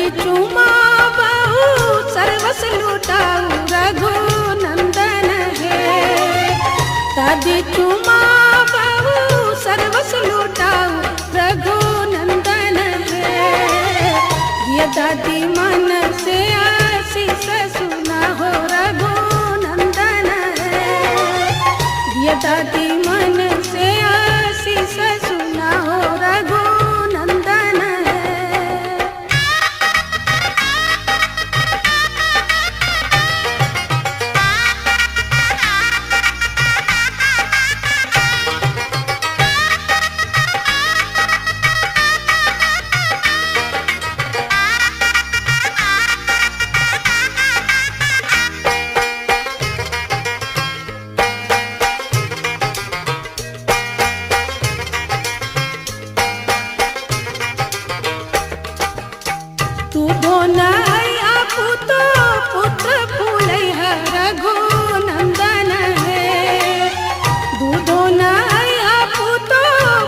दादी चुमा बहु सर्वस लुटाऊ रघुनंदन है। दादी चुमा बहु सर्वस लुटाऊ रघुनंदन है। ये दादी मन से आशीष सुना हो रघुनंदन है। ये दादी मन से आशीष सुना हो रघुनंदन है। तू धोनैया पुतो पुत्र फूलै है रघुनंदन है। दूधो नैया पुतो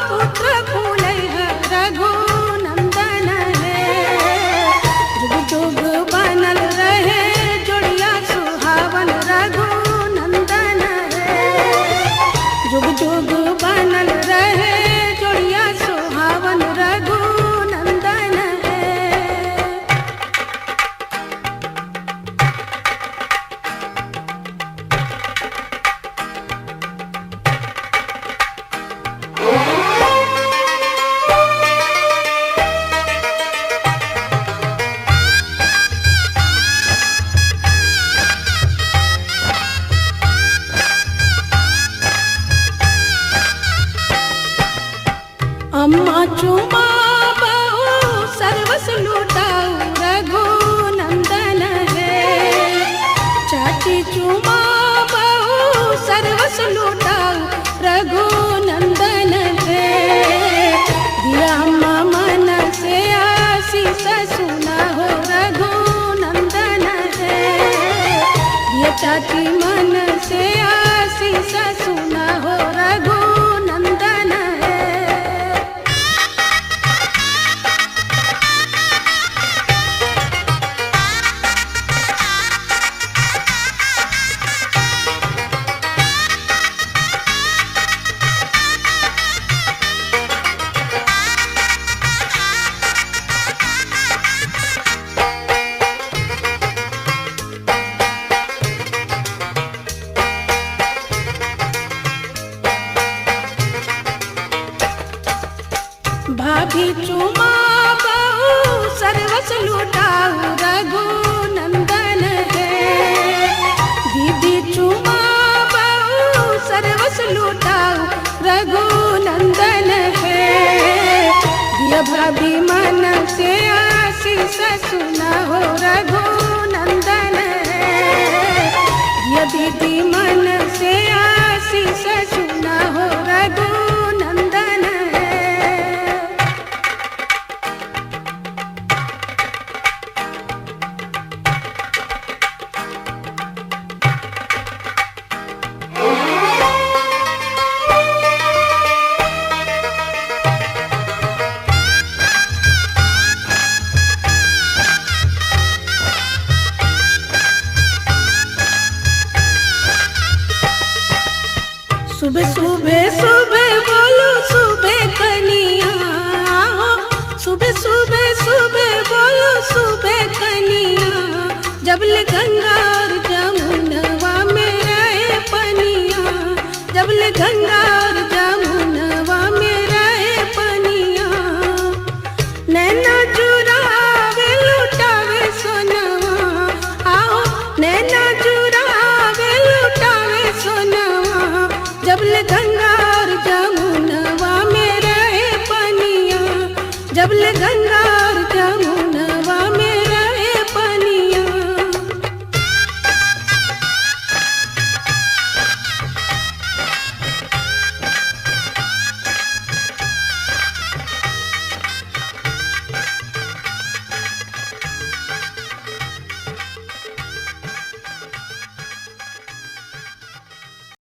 पुत्र फूलै है रघुनंदन है। जुग जुग बनल रहे जोड़िया सुहावन रघुनंदन है। जुग जुग बनल रहे जोड़िया सुहावन रघुनंदन है। अम्मा चुमा बहु सर्वस लुटाऊ रघुनंदन है। चाची चुमा बहु सर्वस लुटाऊ रघुनंदन है। दिया अम्मा मन से आशीष सुना हो रघुनंदन है। दिया चाची मन से आशीष सुना हो रघुनंदन है। भाभी चुमा बहु सर्वस लुटाऊ रघुनंदन है। दीदी चुमा बहु सर्वस लुटाऊ रघुनंदन है। दिया भाभी मन से आशीष सुना हो रघुनंदन है। दिया दीदी मन से आशीष सुना हो रघुनंदन है। सुबह सुबह सुबह बोलो सुबह कनिया। सुबह सुबह सुबह बोलो सुबह कनिया। जबल गंगा और जमुनवा में रहे पनिया। जबल गंगा और जमुनवा में रहे पनिया। नैना चुरावे लुटावे सोनवा। आओ नैना चुरावे लुटावे सोनवा। जबल गंगा और जमुनवा में रहे पनिया। जबल गंगा